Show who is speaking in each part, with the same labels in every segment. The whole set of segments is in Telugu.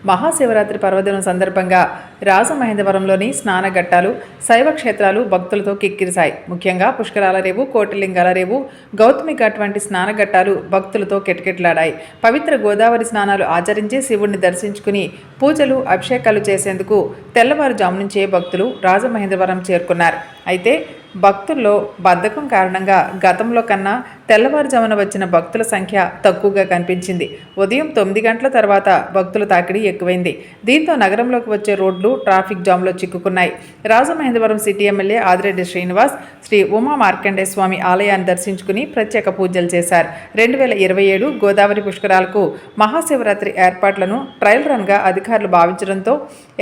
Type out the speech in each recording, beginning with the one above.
Speaker 1: మహాశివరాత్రి పర్వదినం సందర్భంగా రాజమహేంద్రవరంలోని స్నానఘట్టాలు, శైవ క్షేత్రాలు భక్తులతో కిక్కిరిశాయి. ముఖ్యంగా పుష్కరాల రేవు, కోటిలింగాల రేవు, గౌతమి ఘాట్ వంటి స్నానఘట్టాలు భక్తులతో కిటకిటలాడాయి. పవిత్ర గోదావరి స్నానాలు ఆచరించి శివుడిని దర్శించుకుని పూజలు, అభిషేకాలు చేసేందుకు తెల్లవారుజాము నుంచే భక్తులు రాజమహేంద్రవరం చేరుకున్నారు. అయితే భక్తుల్లో బద్ధకం కారణంగా గతంలో కన్నా తెల్లవారుజామున వచ్చిన భక్తుల సంఖ్య తక్కువగా కనిపించింది. ఉదయం 9 గంటల తర్వాత భక్తుల తాకిడి ఎక్కువైంది. దీంతో నగరంలోకి వచ్చే రోడ్లు ట్రాఫిక్ జామ్లో చిక్కుకున్నాయి. రాజమహేంద్రవరం సిటీ ఎమ్మెల్యే ఆదిరెడ్డి శ్రీనివాస్ శ్రీ ఉమా మార్కండేయ స్వామి ఆలయాన్ని దర్శించుకుని ప్రత్యేక పూజలు చేశారు. 2027 గోదావరి పుష్కరాలకు మహాశివరాత్రి ఏర్పాట్లను ట్రయల్ రన్గా అధికారులు భావించడంతో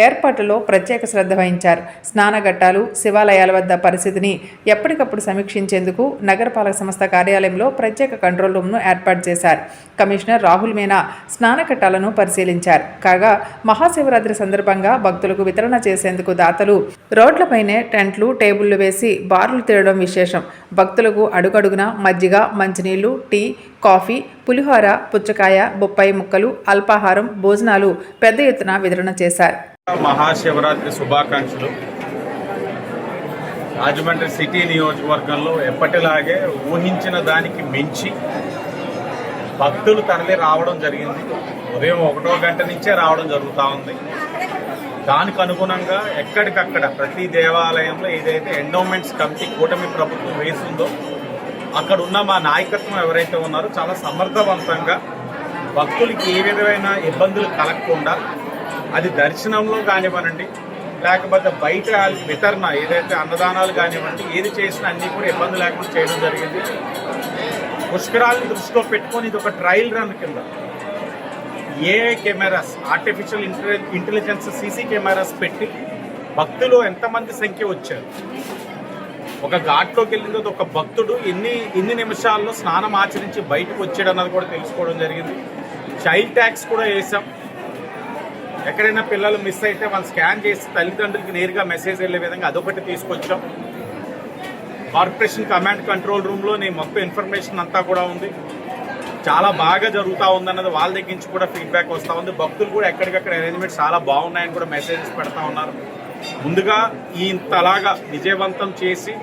Speaker 1: ఏర్పాట్లలో ప్రత్యేక శ్రద్ధ వహించారు. స్నానఘట్టాలు, శివాలయాల వద్ద పరిస్థితిని ఎప్పటికప్పుడు సమీక్షించేందుకు నగరపాలక సంస్థ కార్యాలయంలో ప్రత్యేక కంట్రోల్ రూమ్ను ఏర్పాటు చేశారు. కమిషనర్ రాహుల్ మీనా స్నానఘట్టాలను పరిశీలించారు. కాగా మహాశివరాత్రి సందర్భంగా భక్తులకు వితరణ చేసేందుకు దాతలు రోడ్లపైనే టెంట్లు, టేబుళ్లు వేసి బార్లు తీయడం విశేషం. భక్తులకు అడుగడుగున మజ్జిగ, మంచినీళ్లు, టీ, కాఫీ, పులిహోర, పుచ్చకాయ, బొప్పాయి ముక్కలు, అల్పాహారం, భోజనాలు పెద్ద ఎత్తున వితరణ చేశారు.
Speaker 2: మహాశివరాత్రి శుభాకాంక్షలు. రాజమండ్రి సిటీ నియోజకవర్గంలో ఎప్పటిలాగే ఊహించిన దానికి మించి భక్తులు తరలి రావడం జరిగింది. ఉదయం 1 గంట నుంచే రావడం జరుగుతూ ఉంది. దానికి అనుగుణంగా ఎక్కడికక్కడ ప్రతి దేవాలయంలో ఏదైతే ఎండోమెంట్స్ కమిటీ కూటమి ప్రభుత్వం వేసిందో అక్కడ ఉన్న మా నాయకత్వం ఎవరైతే ఉన్నారో చాలా సమర్థవంతంగా భక్తులకి ఏ విధమైన ఇబ్బందులు కలగకుండా, అది దర్శనంలో కానివ్వనండి, లేకపోతే బయట వితరణ ఏదైతే అన్నదానాలు కానివ్వండి, ఏది చేసినా అన్నీ కూడా ఇబ్బంది లేకుండా చేయడం జరిగింది. పుష్కరాలను దృష్టిలో పెట్టుకొని ఇది ఒక ట్రయల్ రన్ కింద AI cameras, artificial intelligence CC cameras పెట్టి భక్తులు ఎంతమంది సంఖ్య వచ్చారు, ఒక ఘాట్లోకి వెళ్ళిందో ఒక భక్తుడు ఎన్ని నిమిషాల్లో స్నానం ఆచరించి బయటకు వచ్చాడు అన్నది కూడా తెలుసుకోవడం జరిగింది. చైల్డ్ ట్యాక్స్ కూడా వేసాం. ఎక్కడైనా పిల్లలు మిస్ అయితే వాళ్ళు స్కాన్ చేసి తల్లిదండ్రులకి నేరుగా మెసేజ్ వెళ్ళే విధంగా అదొకటి తీసుకొచ్చాం. కార్పొరేషన్ కమాండ్ కంట్రోల్ రూమ్లో మొత్తం ఇన్ఫర్మేషన్ అంతా కూడా ఉంది. చాలా బాగా జరుగుతూ ఉందన్నది వాళ్ళ దగ్గర నుంచి కూడా ఫీడ్బ్యాక్ వస్తూ ఉంది. భక్తులు కూడా ఎక్కడికక్కడ అరేంజ్మెంట్స్ చాలా బాగున్నాయని కూడా మెసేజెస్ పెడతా ఉన్నారు. ముందుగా ఇంతలాగా విజయవంతం చేసి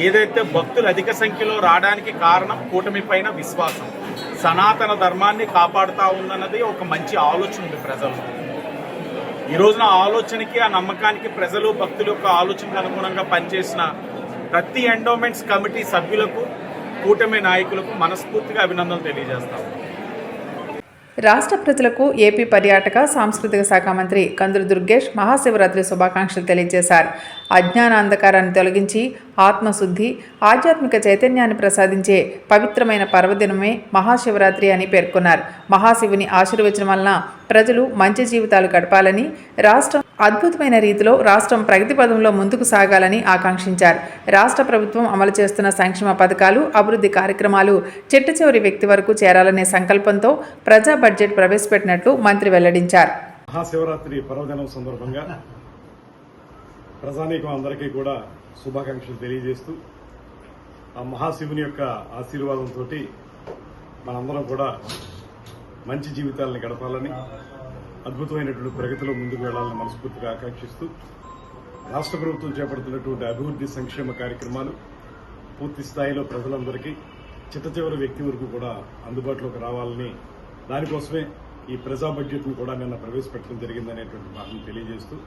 Speaker 2: ఏదైతే భక్తులు అధిక సంఖ్యలో రావడానికి కారణం కూటమి పైన విశ్వాసం, సనాతన ధర్మాన్ని కాపాడుతూ ఉందన్నది ఒక మంచి ఆలోచన ఉంది ప్రజల్లో. ఈ రోజున ఆలోచనకి, ఆ నమ్మకానికి ప్రజలు, భక్తుల యొక్క ఆలోచనకు అనుగుణంగా పనిచేసిన ప్రతి ఎండోమెంట్స్ కమిటీ సభ్యులకు, కూటమి నాయకులకు మనస్ఫూర్తిగా అభినందనలు తెలియజేస్తాం.
Speaker 1: రాష్ట్ర ప్రజలకు ఏపీ పర్యాటక సాంస్కృతిక శాఖ మంత్రి కందుల దుర్గేష్ మహాశివరాత్రి శుభాకాంక్షలు తెలియజేశారు. అజ్ఞాన అంధకారాన్ని తొలగించి ఆత్మశుద్ధి, ఆధ్యాత్మిక చైతన్యాన్ని ప్రసాదించే పవిత్రమైన పర్వదినమే మహాశివరాత్రి అని పేర్కొన్నారు. మహాశివుని ఆశీర్వచనం వలన ప్రజలు మంచి జీవితాలు గడపాలని, రాష్ట్రం అద్భుతమైన రీతిలో రాష్ట్రం ప్రగతి పదంలో ముందుకు సాగాలని ఆకాంక్షించారు. రాష్ట్ర ప్రభుత్వం అమలు చేస్తున్న సంక్షేమ పథకాలు, అభివృద్ధి కార్యక్రమాలు చిట్ట చివరి వ్యక్తి వరకు చేరాలనే సంకల్పంతో ప్రజా బడ్జెట్ ప్రవేశపెట్టినట్లు మంత్రి వెల్లడించారు.
Speaker 3: మహాశివరాత్రి పర్వదినం సందర్భంగా ప్రజానీకం అందరికీ కూడా శుభాకాంక్షలు తెలియజేస్తూ, ఆ మహాశివుని యొక్క ఆశీర్వాదంతో మనందరం కూడా మంచి జీవితాలను గడపాలని, అద్భుతమైనటువంటి ప్రగతిలో ముందుకు వెళ్లాలని మనస్ఫూర్తిగా ఆకాంక్షిస్తూ, రాష్ట్ర ప్రభుత్వం చేపడుతున్నటువంటి అభివృద్ధి సంక్షేమ కార్యక్రమాలు పూర్తి స్థాయిలో ప్రజలందరికీ చిట్ట చివరి వ్యక్తి వరకు కూడా అందుబాటులోకి రావాలని, దానికోసమే ఈ ప్రజా బడ్జెట్ను కూడా నిన్న ప్రవేశపెట్టడం జరిగిందనేటువంటి మాటను తెలియజేస్తూ,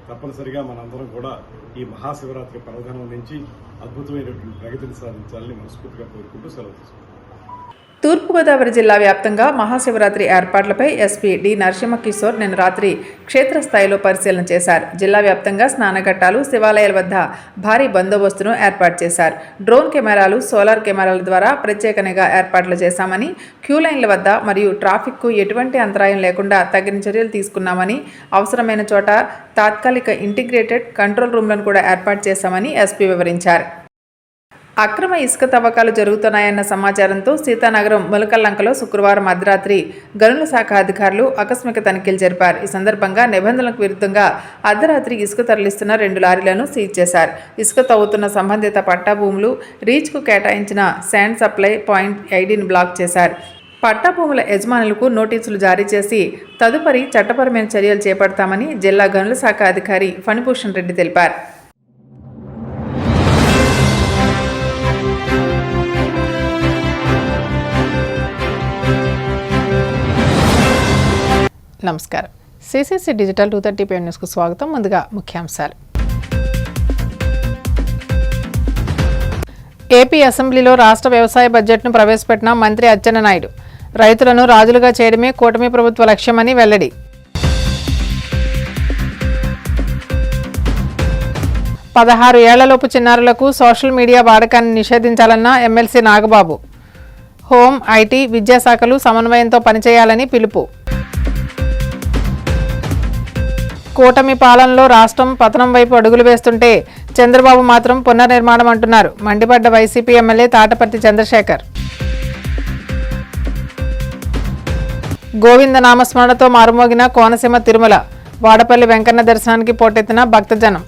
Speaker 3: తప్పనిసరిగా మనందరం కూడా ఈ మహాశివరాత్రి పర్వదినం నుంచి అద్భుతమైనటువంటి ప్రగతిని సాధించాలని మనస్ఫూర్తిగా కోరుకుంటూ సెలవు తీసుకుంటాం.
Speaker 1: తూర్పుగోదావరి జిల్లా వ్యాప్తంగా మహాశివరాత్రి ఏర్పాట్లపై ఎస్పీ డి నరసింహకిషోర్ నిన్న రాత్రి క్షేత్రస్థాయిలో పరిశీలన చేశారు. జిల్లా వ్యాప్తంగా స్నానఘట్టాలు, శివాలయాల వద్ద భారీ బందోబస్తును ఏర్పాటు చేశారు. డ్రోన్ కెమెరాలు, సోలార్ కెమెరాల ద్వారా ప్రత్యేక నిఘా ఏర్పాట్లు చేశామని, క్యూలైన్ల వద్ద మరియు ట్రాఫిక్కు ఎటువంటి అంతరాయం లేకుండా తగిన చర్యలు తీసుకున్నామని, అవసరమైన చోట తాత్కాలిక ఇంటిగ్రేటెడ్ కంట్రోల్ రూమ్లను కూడా ఏర్పాటు చేశామని ఎస్పీ వివరించారు. అక్రమ ఇసుక తవ్వకాలు జరుగుతున్నాయన్న సమాచారంతో సీతానగరం ములకల్లంకలో శుక్రవారం అర్ధరాత్రి గనుల శాఖ అధికారులు ఆకస్మిక తనిఖీలు జరిపారు. ఈ సందర్భంగా నిబంధనలకు విరుద్ధంగా అర్ధరాత్రి ఇసుక తరలిస్తున్న 2 లారీలను సీజ్ చేశారు. ఇసుక తవ్వుతున్న సంబంధిత పట్టా భూములు, రీచ్కు కేటాయించిన శాండ్ సప్లై పాయింట్ ఐడిని బ్లాక్ చేశారు. పట్టా భూముల యజమానులకు నోటీసులు జారీ చేసి తదుపరి చట్టపరమైన చర్యలు చేపడతామని జిల్లా గనుల శాఖ అధికారి ఫణిభూషణ్ రెడ్డి తెలిపారు. నమస్కారం. సిసిసి డిజిటల్ 230 PM న్యూస్కు స్వాగతం. ముందుగా ముఖ్యాంశాలు. ఏపీ అసెంబ్లీలో రాష్ట్ర వ్యవసాయ బడ్జెట్ను ప్రవేశపెట్టిన మంత్రి అచ్చెన్నాయుడు. రైతులను రాజులుగా చేయడమే కూటమి ప్రభుత్వ లక్ష్యమని వెల్లడి. పదహారు ఏళ్లలోపు చిన్నారులకు సోషల్ మీడియా వాడకాన్ని నిషేధించాలన్న ఎమ్మెల్సీ నాగబాబు. హోం, ఐటీ, విద్యాశాఖలు సమన్వయంతో పనిచేయాలని పిలుపు. కూటమి పాలనలో రాష్ట్రం పతనం వైపు అడుగులు వేస్తుంటే చంద్రబాబు మాత్రం పునర్నిర్మాణం అంటున్నారు. మండిపడ్డ వైసీపీ ఎమ్మెల్యే తాటపర్తి చంద్రశేఖర్. గోవింద నామస్మరణతో మారుమోగిన కోనసీమ తిరుమల. వాడపల్లి వెంకన్న దర్శనానికి పోటెత్తిన భక్తజనం.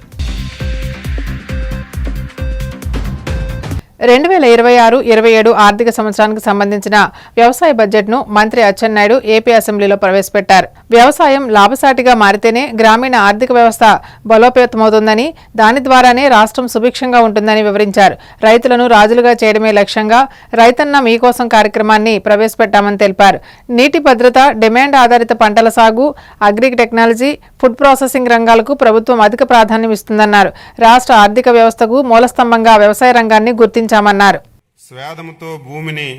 Speaker 1: 2026-27 ఆర్థిక సంవత్సరానికి సంబంధించిన వ్యవసాయ బడ్జెట్ను మంత్రి అచ్చెన్నాయుడు ఏపీ అసెంబ్లీలో ప్రవేశపెట్టారు. వ్యవసాయం లాభసాటిగా మారితేనే గ్రామీణ ఆర్థిక వ్యవస్థ బలోపేతమవుతుందని, దాని ద్వారానే రాష్ట్రం సుభిక్షంగా ఉంటుందని వివరించారు. రైతులను రాజులుగా చేయడమే లక్ష్యంగా రైతన్న మీకోసం కార్యక్రమాన్ని ప్రవేశపెట్టామని తెలిపారు. నీటి భద్రత, డిమాండ్ ఆధారిత పంటల సాగు, అగ్రి టెక్నాలజీ, ఫుడ్ ప్రాసెసింగ్ రంగాలకు ప్రభుత్వం అధిక ప్రాధాన్యం ఇస్తుందన్నారు. రాష్ట్ర ఆర్థిక వ్యవస్థకు మూలస్తంభంగా వ్యవసాయ రంగాన్ని గుర్తించారు.
Speaker 4: స్వేదముతో భూమిని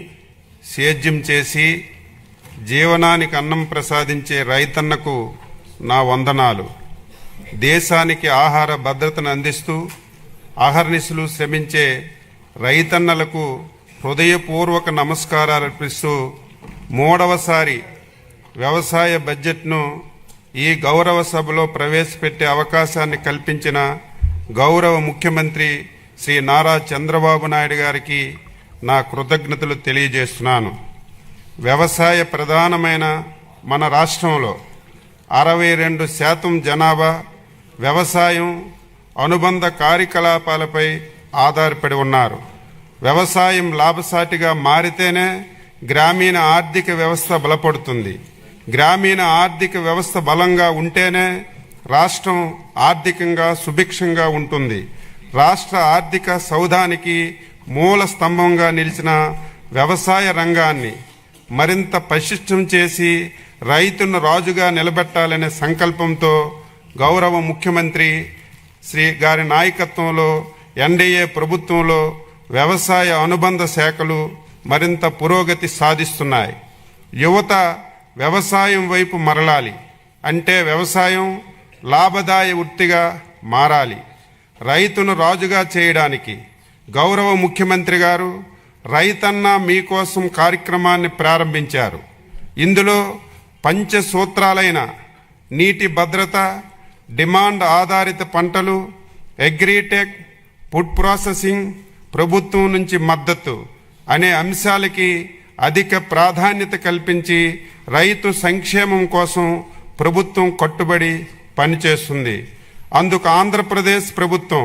Speaker 4: సేద్యం చేసి జీవనానికి అన్నం ప్రసాదించే రైతన్నకు నా వందనాలు. దేశానికి ఆహార భద్రతను అందిస్తూ అహర్నిశలు శ్రమించే రైతన్నలకు హృదయపూర్వక నమస్కారాలు అర్పిస్తూ 3వసారి వ్యవసాయ బడ్జెట్ను ఈ గౌరవ సభలో ప్రవేశపెట్టే అవకాశాన్ని కల్పించిన గౌరవ ముఖ్యమంత్రి శ్రీ నారా చంద్రబాబు నాయుడు గారికి నా కృతజ్ఞతలు తెలియజేస్తున్నాను. వ్యవసాయ ప్రధానమైన మన రాష్ట్రంలో 62% జనాభా వ్యవసాయం, అనుబంధ కార్యకలాపాలపై ఆధారపడి ఉన్నారు. వ్యవసాయం లాభసాటిగా మారితేనే గ్రామీణ ఆర్థిక వ్యవస్థ బలపడుతుంది. గ్రామీణ ఆర్థిక వ్యవస్థ బలంగా ఉంటేనే రాష్ట్రం ఆర్థికంగా సుభిక్షంగా ఉంటుంది. రాష్ట్ర ఆర్థిక సౌధానికి మూల స్తంభంగా నిలిచిన వ్యవసాయ రంగాన్ని మరింత పటిష్టం చేసి రైతును రాజుగా నిలబెట్టాలనే సంకల్పంతో గౌరవ ముఖ్యమంత్రి శ్రీ గారి నాయకత్వంలో ఎన్డీఏ ప్రభుత్వంలో వ్యవసాయ అనుబంధ శాఖలు మరింత పురోగతి సాధిస్తున్నాయి. యువత వ్యవసాయం వైపు మరలాలి అంటే వ్యవసాయం లాభదాయ వృత్తిగా మారాలి. రైతును రాజుగా చేయడానికి గౌరవ ముఖ్యమంత్రి గారు రైతన్న మీకోసం కార్యక్రమాన్ని ప్రారంభించారు. ఇందులో పంచసూత్రాలైన నీటి భద్రత, డిమాండ్ ఆధారిత పంటలు, అగ్రిటెక్, ఫుడ్ ప్రాసెసింగ్, ప్రభుత్వం నుంచి మద్దతు అనే అంశాలకి అధిక ప్రాధాన్యత కల్పించి రైతు సంక్షేమం కోసం ప్రభుత్వం కట్టుబడి పనిచేస్తుంది. అందుకు ఆంధ్రప్రదేశ్ ప్రభుత్వం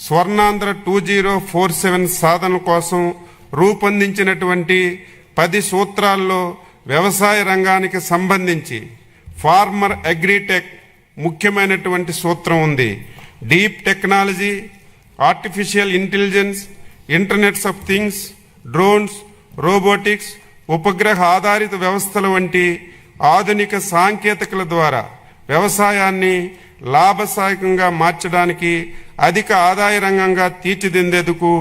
Speaker 4: స్వర్ణాంధ్ర 2047 సాధన కోసం రూపొందించినటువంటి 10 సూత్రాల్లో వ్యవసాయ రంగానికి సంబంధించి ఫార్మర్ అగ్రిటెక్ ముఖ్యమైనటువంటి సూత్రం ఉంది. Deep technology, artificial intelligence, internets of things, drones, robotics, ఉపగ్రహ ఆధారిత వ్యవస్థల వంటి ఆధునిక సాంకేతికల ద్వారా వ్యవసాయాన్ని లాభసాయకంగా మార్చడానికి, అధిక ఆదాయ రంగంగా తీర్చిదిద్దేందుకు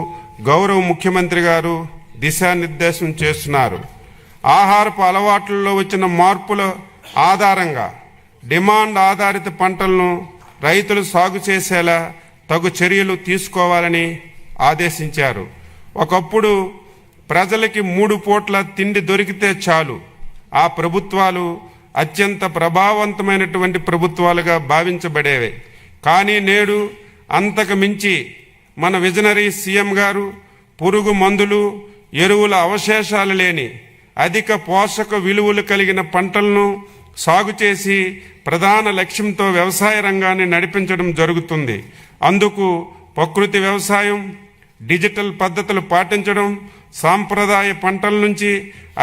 Speaker 4: గౌరవ ముఖ్యమంత్రి గారు దిశానిర్దేశం చేస్తున్నారు. ఆహారపు అలవాట్లలో వచ్చిన మార్పుల ఆధారంగా డిమాండ్ ఆధారిత పంటలను రైతులు సాగు చేసేలా తగు చర్యలు తీసుకోవాలని ఆదేశించారు. ఒకప్పుడు ప్రజలకి 3 పూట్ల తిండి దొరికితే చాలు ఆ ప్రభుత్వాలు అత్యంత ప్రభావవంతమైనటువంటి ప్రభుత్వాలుగా భావించబడేవి. కానీ నేడు అంతకు మించి మన విజనరీ సీఎం గారు పురుగు మందులు, ఎరువుల అవశేషాలు లేని అధిక పోషక విలువలు కలిగిన పంటలను సాగు చేసి ప్రధాన లక్ష్యంతో వ్యవసాయ రంగాన్ని నడిపించడం జరుగుతుంది. అందుకు ప్రకృతి వ్యవసాయం, డిజిటల్ పద్ధతులు పాటించడం, సాంప్రదాయ పంటల నుంచి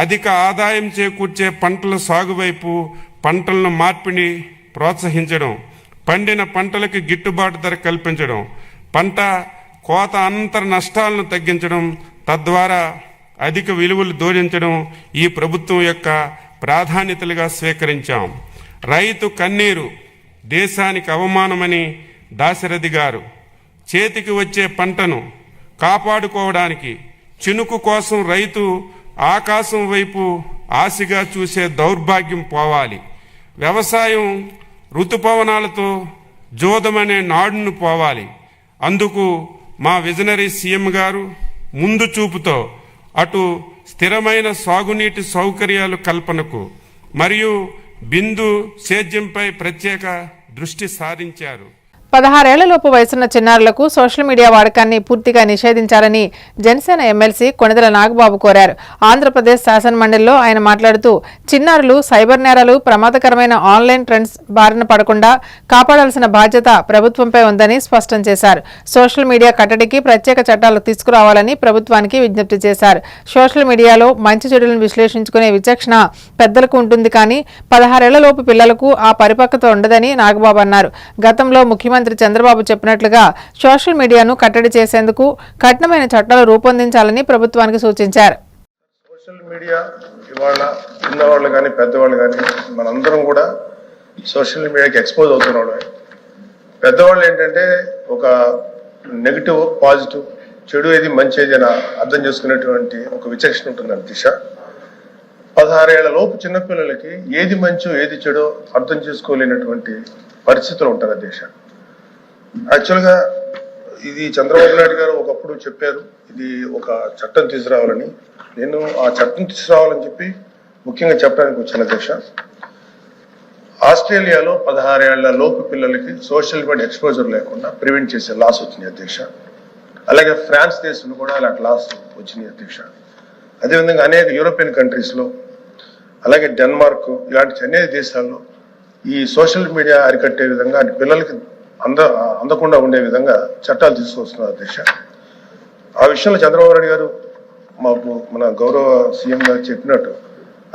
Speaker 4: అధిక ఆదాయం చేకూర్చే పంటల సాగు వైపు పంటలను మార్పిడి ప్రోత్సహించడం, పండిన పంటలకు గిట్టుబాటు ధర కల్పించడం, పంట కోత అనంతర నష్టాలను తగ్గించడం, తద్వారా అధిక విలువలు జోడించడం ఈ ప్రభుత్వం యొక్క ప్రాధాన్యతలుగా స్వీకరించాం. రైతు కన్నీరు దేశానికి అవమానమని దాశరథి గారు చేతికి వచ్చే పంటను కాపాడుకోవడానికి చినుకు కోసం రైతు ఆకాశం వైపు ఆశగా చూసే దౌర్భాగ్యం పోవాలి. వ్యవసాయం ఋతుపవనాలతో జోదమనే నాడును పోవాలి. అందుకు మా విజనరీ సీఎం గారు ముందు చూపుతో అటు స్థిరమైన సాగునీటి సౌకర్యాలు కల్పనకు మరియు బిందు సేద్యంపై ప్రత్యేక దృష్టి సారించారు.
Speaker 1: 16 ఏళ్లలోపు వయసున్న చిన్నారులకు సోషల్ మీడియా వాడకాన్ని పూర్తిగా నిషేధించాలని జనసేన ఎమ్మెల్సీ కొణిదెల నాగబాబు కోరారు. ఆంధ్రప్రదేశ్ శాసనమండలిలో ఆయన మాట్లాడుతూ చిన్నారులు సైబర్ నేరాలు, ప్రమాదకరమైన ఆన్లైన్ ట్రెండ్స్ బారిన పడకుండా కాపాడాల్సిన బాధ్యత ప్రభుత్వంపై ఉందని స్పష్టం చేశారు. సోషల్ మీడియా కట్టడికి ప్రత్యేక చట్టాలు తీసుకురావాలని ప్రభుత్వానికి విజ్ఞప్తి చేశారు. సోషల్ మీడియాలో మంచి చెడులను విశ్లేషించుకునే విచక్షణ పెద్దలకు ఉంటుంది, కానీ 16 ఏళ్లలోపు పిల్లలకు ఆ పరిపక్వత ఉండదని నాగబాబు అన్నారు. గతంలో ముఖ్యమంత్రి చంద్రబాబు చెప్పినట్లుగా సోషల్ మీడియాను కట్టడి చేసేందుకు కఠినమైన చట్టాలు రూపొందించాలని ప్రభుత్వానికి సూచించారు.
Speaker 5: సోషల్ మీడియా ఇవాళ చిన్నవాళ్ళు కానీ పెద్దవాళ్ళు కానీ మనందరం కూడా సోషల్ మీడియాకి ఎక్స్పోజ్ అవుతున్నాడు. పెద్దవాళ్ళు ఏంటంటే ఒక నెగిటివ్, పాజిటివ్, చెడు ఏది మంచి ఏది అని అర్థం చేసుకునేటువంటి ఒక విచక్షణ ఉంటుంది దిశ. 16 ఏళ్ల లోపు చిన్నపిల్లలకి ఏది మంచో ఏది చెడో అర్థం చేసుకోలేనటువంటి పరిస్థితులు ఉంటారు దిశ. యాక్చువల్గా ఇది చంద్రబాబు నాయుడు గారు ఒకప్పుడు చెప్పారు, ఇది ఒక చట్టం తీసుకురావాలని. నేను ఆ చట్టం తీసుకురావాలని చెప్పి ముఖ్యంగా చెప్పడానికి వచ్చిన అధ్యక్ష. ఆస్ట్రేలియాలో 16 ఏళ్ల లోపు పిల్లలకి సోషల్ మీడియా ఎక్స్పోజర్ లేకుండా ప్రివెంట్ చేసే లాస్ వచ్చింది అధ్యక్ష. అలాగే ఫ్రాన్స్ దేశంలో కూడా అలాంటి లాస్ వచ్చింది అధ్యక్ష. అదేవిధంగా అనేక యూరోపియన్ కంట్రీస్లో, అలాగే డెన్మార్క్ ఇలాంటి అనేక దేశాల్లో ఈ సోషల్ మీడియా అరికట్టే విధంగా పిల్లలకి అందకుండా ఉండే విధంగా చట్టాలు తీసుకొస్తున్నారు అధ్యక్ష. ఆ విషయంలో చంద్రబాబు నాయుడు గారు మాకు మన గౌరవ సీఎం గారు చెప్పినట్టు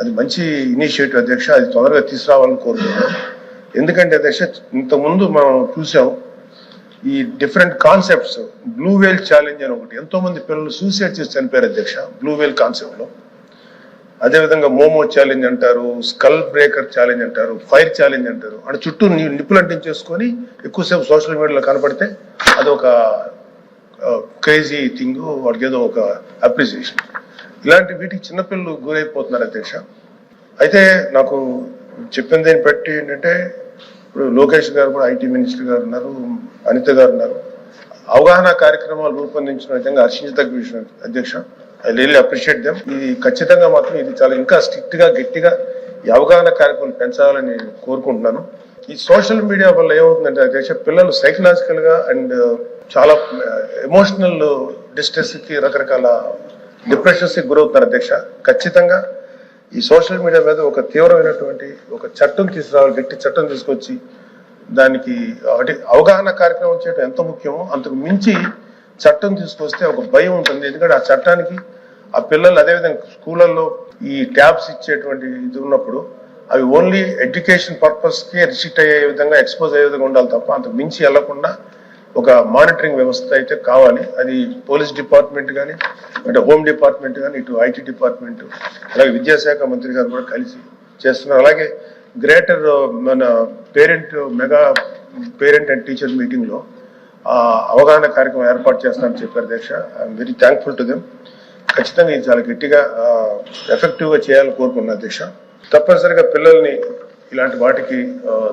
Speaker 5: అది మంచి ఇనిషియేటివ్ అధ్యక్ష. అది తొందరగా తీసుకురావాలని కోరుతున్నాం. ఎందుకంటే అధ్యక్ష ఇంతకుముందు మనం చూసాం ఈ డిఫరెంట్ కాన్సెప్ట్స్. బ్లూ వేల్ ఛాలెంజ్ అని ఒకటి, ఎంతో మంది పిల్లలు సూసైడ్ చేసి చనిపోయారు అధ్యక్ష బ్లూ వేల్ కాన్సెప్ట్ లో. అదేవిధంగా మోమో ఛాలెంజ్ అంటారు, స్కల్ బ్రేకర్ ఛాలెంజ్ అంటారు, ఫైర్ ఛాలెంజ్ అంటారు. అంటే చుట్టూ నిప్పులు అంటించేసుకొని ఎక్కువసేపు సోషల్ మీడియాలో కనపడితే అదొక క్రేజీ థింగ్, వాడికి ఏదో ఒక అప్రిసియేషన్. ఇలాంటి వీటికి చిన్నపిల్లలు గురైపోతున్నారు అధ్యక్ష. అయితే నాకు చెప్పిన దాన్ని బట్టి ఏంటంటే ఇప్పుడు లోకేష్ గారు కూడా ఐటీ మినిస్టర్ గారు ఉన్నారు, అనిత గారు ఉన్నారు. అవగాహన కార్యక్రమాలు రూపొందించిన విధంగా హర్షించదగ్గ విషయం అధ్యక్ష. I really appreciate them. ఇది ఖచ్చితంగా మాత్రం ఇది చాలా ఇంకా స్ట్రిక్ట్ గా గట్టిగా ఈ అవగాహన కార్యక్రమం పెంచాలని కోరుకుంటున్నాను. ఈ సోషల్ మీడియా వల్ల ఏమవుతుందంటే అధ్యక్ష పిల్లలు సైకలాజికల్ గా అండ్ చాలా ఎమోషనల్ డిస్ట్రెస్ కి, రకరకాల డిప్రెషన్స్ కి గురవుతున్నారు అధ్యక్ష. ఖచ్చితంగా ఈ సోషల్ మీడియా మీద ఒక తీవ్రమైనటువంటి ఒక చట్టం తీసుకురావాలి, గట్టి చట్టం తీసుకొచ్చి దానికి అవగాహన కార్యక్రమం చేయడం ఎంత ముఖ్యమో అంతకు మించి చట్టం తీసుకొస్తే ఒక భయం ఉంటుంది. ఎందుకంటే ఆ చట్టానికి ఆ పిల్లలు అదేవిధంగా స్కూళ్ళల్లో ఈ ట్యాబ్స్ ఇచ్చేటువంటి ఇది ఉన్నప్పుడు అవి ఓన్లీ ఎడ్యుకేషన్ పర్పస్ కి రిస్ట్రిక్ట్ అయ్యే విధంగా, ఎక్స్పోజ్ అయ్యే విధంగా ఉండాలి తప్ప అంతకు మించి వెళ్లకుండా ఒక మానిటరింగ్ వ్యవస్థ అయితే కావాలి. అది పోలీస్ డిపార్ట్మెంట్ కానీ, అంటే హోమ్ డిపార్ట్మెంట్ కానీ, ఇటు ఐటీ డిపార్ట్మెంట్, అలాగే విద్యాశాఖ మంత్రి గారు కూడా కలిసి చేస్తున్నారు. అలాగే గ్రేటర్ మన mega parent and teacher meeting లో అవగాహన కార్యక్రమం ఏర్పాటు చేస్తానని చెప్పారు అధ్యక్ష. I'm very thankful to them. ఖచ్చితంగా ఇది చాలా గట్టిగా ఎఫెక్టివ్ గా చేయాలని కోరుకున్నాను అధ్యక్ష. తప్పనిసరిగా పిల్లల్ని ఇలాంటి వాటికి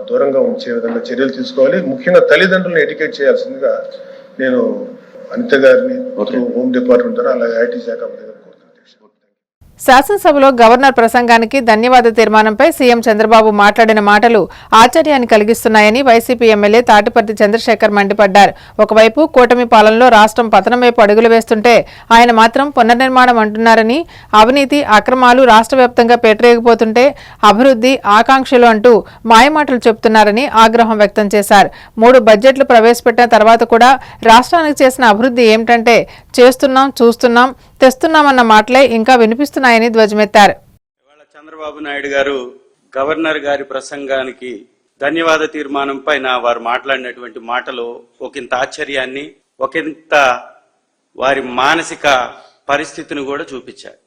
Speaker 5: దూరంగా ఉంచే విధంగా చర్యలు తీసుకోవాలి. ముఖ్యంగా తల్లిదండ్రులను ఎడ్యుకేట్ చేయాల్సిందిగా నేను అనిత గారిని, హోమ్ డిపార్ట్మెంట్, అలాగే ఐటీ శాఖ మంత్రి గారిని కోరుతున్నాను అధ్యక్ష.
Speaker 1: శాసనసభలో గవర్నర్ ప్రసంగానికి ధన్యవాద తీర్మానంపై సీఎం చంద్రబాబు మాట్లాడిన మాటలు ఆశ్చర్యాన్ని కలిగిస్తున్నాయని వైసీపీ ఎమ్మెల్యే తాటిపర్తి చంద్రశేఖర్ మండిపడ్డారు. ఒకవైపు కూటమి పాలనలో రాష్ట్రం పతనం వైపు అడుగులు వేస్తుంటే ఆయన మాత్రం పునర్నిర్మాణం అంటున్నారని, అవినీతి అక్రమాలు రాష్ట్ర వ్యాప్తంగా పేటరేగిపోతుంటే అభివృద్ధి ఆకాంక్షలు అంటూ మాయమాటలు చెబుతున్నారని ఆగ్రహం వ్యక్తం చేశారు. 3 బడ్జెట్లు ప్రవేశపెట్టిన తర్వాత కూడా రాష్ట్రానికి చేసిన అభివృద్ధి ఏమిటంటే చేస్తున్నాం, చూస్తున్నాం, తెస్తున్నామన్న మాటలే ఇంకా వినిపిస్తున్నాయని ధ్వజమెత్తారు.
Speaker 6: ఇవాళ చంద్రబాబు నాయుడు గారు గవర్నర్ గారి ప్రసంగానికి ధన్యవాద తీర్మానం పైన వారు మాట్లాడినటువంటి మాటలు ఒకంత ఆశ్చర్యాన్ని, ఒకంత వారి మానసిక పరిస్థితిని కూడా చూపించారు.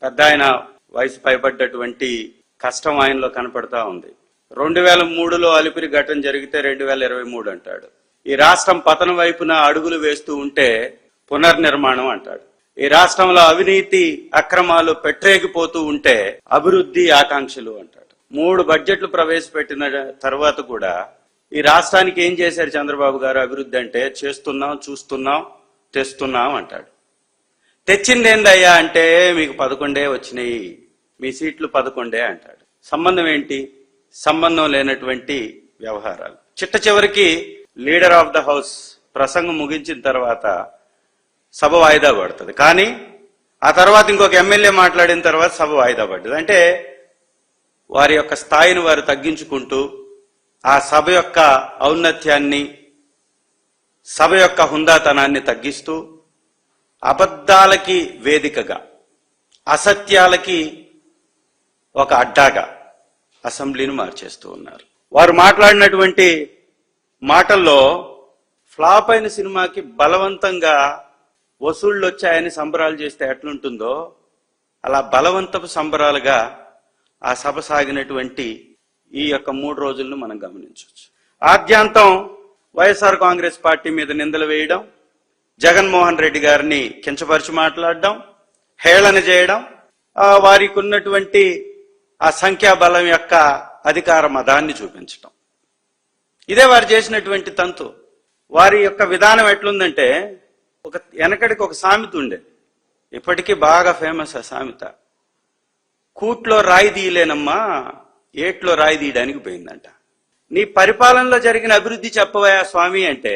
Speaker 6: పెద్ద ఆయన వయసు పైబడ్డటువంటి కష్టం ఆయనలో కనపడతా ఉంది. 2003లో అలిపిరి ఘటన జరిగితే 2023 అంటాడు. ఈ రాష్ట్రం పతనం వైపున అడుగులు వేస్తూ ఉంటే పునర్నిర్మాణం అంటాడు. ఈ రాష్ట్రంలో అవినీతి అక్రమాలు పెట్టరేగిపోతూ ఉంటే అభివృద్ధి ఆకాంక్షలు అంటాడు. 3 బడ్జెట్లు ప్రవేశపెట్టిన తర్వాత కూడా ఈ రాష్ట్రానికి ఏం చేశారు చంద్రబాబు గారు అభివృద్ధి అంటే చేస్తున్నాం, చూస్తున్నాం, తెస్తున్నాం అంటాడు. తెచ్చింది ఏందయ్యా అంటే మీకు 11 వచ్చినాయి, మీ సీట్లు 11 అంటాడు. సంబంధం ఏంటి? సంబంధం లేనటువంటి వ్యవహారాలు. చిట్ట చివరికి లీడర్ ఆఫ్ ద హౌస్ ప్రసంగం ముగించిన తర్వాత సభ వాయిదా పడుతుంది. కానీ ఆ తర్వాత ఇంకొక ఎమ్మెల్యే మాట్లాడిన తర్వాత సభ వాయిదా పడ్డది. అంటే వారి యొక్క స్థాయిని వారు తగ్గించుకుంటూ ఆ సభ యొక్క ఔన్నత్యాన్ని, సభ యొక్క హుందాతనాన్ని తగ్గిస్తూ అబద్ధాలకి వేదికగా, అసత్యాలకి ఒక అడ్డాగా అసెంబ్లీని మార్చేస్తూ ఉన్నారు. వారు మాట్లాడినటువంటి మాటల్లో ఫ్లాప్ అయిన సినిమాకి బలవంతంగా వసూళ్లు వచ్చాయని సంబరాలు చేస్తే ఎట్లుంటుందో అలా బలవంతపు సంబరాలుగా ఆ సభ సాగినటువంటి ఈ యొక్క 3 రోజులను మనం గమనించవచ్చు. ఆద్యాంతం వైఎస్ఆర్ కాంగ్రెస్ పార్టీ మీద నిందలు వేయడం, జగన్మోహన్ రెడ్డి గారిని కించపరిచి మాట్లాడడం, హేళన చేయడం, వారికి ఉన్నటువంటి ఆ సంఖ్యాబలం యొక్క అధికార మదాన్ని చూపించడం, ఇదే వారు చేసినటువంటి తంతు. వారి యొక్క విధానం ఎట్లుందంటే వెనకడికి ఒక సామెత ఉండేది, ఇప్పటికీ బాగా ఫేమస్ ఆ సామెత. కూట్లో రాయి తీయలేనమ్మా, ఏట్లో రాయి తీయడానికి పోయిందంట. నీ పరిపాలనలో జరిగిన అభివృద్ధి చెప్పవయా స్వామి అంటే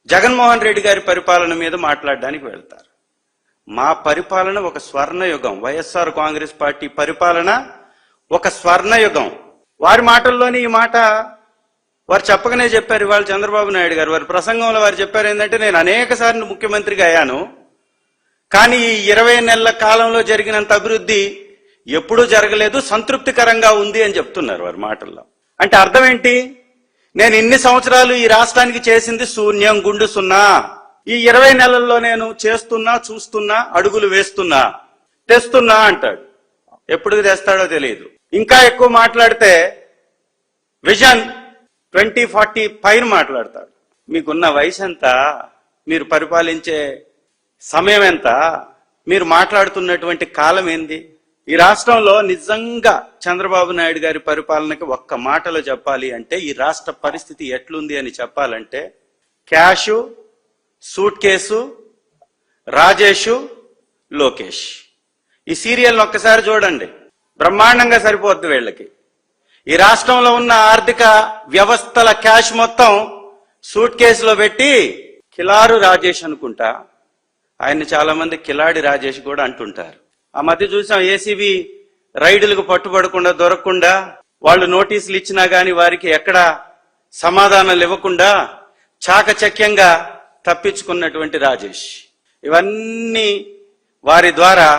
Speaker 6: జగన్మోహన్ రెడ్డి గారి పరిపాలన మీద మాట్లాడడానికి వెళ్తారు. మా పరిపాలన ఒక స్వర్ణయుగం, వైఎస్ఆర్ కాంగ్రెస్ పార్టీ పరిపాలన ఒక స్వర్ణయుగం. వారి మాటల్లోని ఈ మాట వారు చెప్పకనే చెప్పారు. ఇవాళ చంద్రబాబు నాయుడు గారు వారి ప్రసంగంలో వారు చెప్పారు ఏంటంటే, నేను అనేక సార్లు ముఖ్యమంత్రిగా అయ్యాను, కానీ ఈ 20 నెలల కాలంలో జరిగినంత అభివృద్ధి ఎప్పుడూ జరగలేదు, సంతృప్తికరంగా ఉంది అని చెప్తున్నారు వారి మాటల్లో. అంటే అర్థం ఏంటి? నేను ఇన్ని సంవత్సరాలు ఈ రాష్ట్రానికి చేసింది శూన్యం, గుండు సున్నా. ఈ 20 నెలల్లో నేను చేస్తున్నా, చూస్తున్నా, అడుగులు వేస్తున్నా, తెస్తున్నా అంటాడు. ఎప్పుడు తెస్తాడో తెలియదు. ఇంకా ఎక్కువ మాట్లాడితే విజన్ 2040 పైన మాట్లాడతాడు. మీకున్న వయసు ఎంత? మీరు పరిపాలించే సమయం ఎంత? మీరు మాట్లాడుతున్నటువంటి కాలం ఏంది? ఈ రాష్ట్రంలో నిజంగా చంద్రబాబు నాయుడు గారి పరిపాలనకి ఒక్క మాటలో చెప్పాలి అంటే, ఈ రాష్ట్ర పరిస్థితి ఎట్లుంది అని చెప్పాలంటే, cash, suit case, Rajesh, Lokesh, ఈ సీరియల్ని ఒక్కసారి చూడండి, బ్రహ్మాండంగా సరిపోద్ది వీళ్ళకి. ఈ రాష్ట్రంలో ఉన్న ఆర్థిక వ్యవస్థల క్యాష్ మొత్తం సూట్ కేసులో పెట్టి కిలారు రాజేష్ అనుకుంటా, ఆయన్ని చాలా మంది కిలాడి రాజేష్ కూడా అంటుంటారు. ఆ మధ్య చూసాం, ఏసీబీ రైడులకు పట్టుబడకుండా, దొరకకుండా, వాళ్ళు నోటీసులు ఇచ్చినా గాని వారికి ఎక్కడ సమాధానాలు ఇవ్వకుండా చాకచక్యంగా తప్పించుకున్నటువంటి రాజేష్. ఇవన్నీ వారి ద్వారా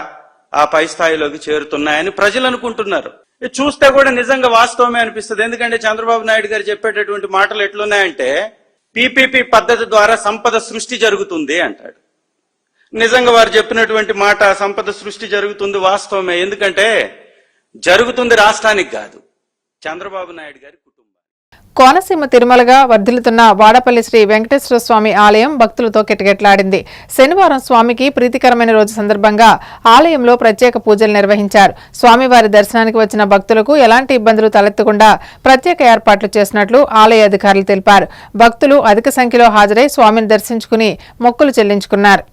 Speaker 6: ఆ పై స్థాయిలోకి చేరుతున్నాయని ప్రజలు అనుకుంటున్నారు. చూస్తే కూడా నిజంగా వాస్తవమే అనిపిస్తుంది. ఎందుకంటే చంద్రబాబు నాయుడు గారు చెప్పేటటువంటి మాటలు ఎట్లున్నాయంటే, పీపీపీ పద్ధతి ద్వారా సంపద సృష్టి జరుగుతుంది అంటాడు. నిజంగా వారు చెప్పినటువంటి మాట, సంపద సృష్టి జరుగుతుంది, వాస్తవమే. ఎందుకంటే జరుగుతుంది రాష్ట్రానికి కాదు, చంద్రబాబు నాయుడు గారి కుటుంబం.
Speaker 1: కోనసీమ తిరుమలగా వర్ధిల్లుతున్న వాడపల్లి శ్రీ వెంకటేశ్వర స్వామి ఆలయం భక్తులతో కిటకిటలాడింది. శనివారం స్వామికి ప్రీతికరమైన రోజు సందర్భంగా ఆలయంలో ప్రత్యేక పూజలు నిర్వహించారు. స్వామివారి దర్శనానికి వచ్చిన భక్తులకు ఎలాంటి ఇబ్బందులు తలెత్తకుండా ప్రత్యేక ఏర్పాట్లు చేసినట్లు ఆలయ అధికారులు తెలిపారు. భక్తులు అధిక సంఖ్యలో హాజరై స్వామిని దర్శించుకుని మొక్కులు చెల్లించుకున్నారు.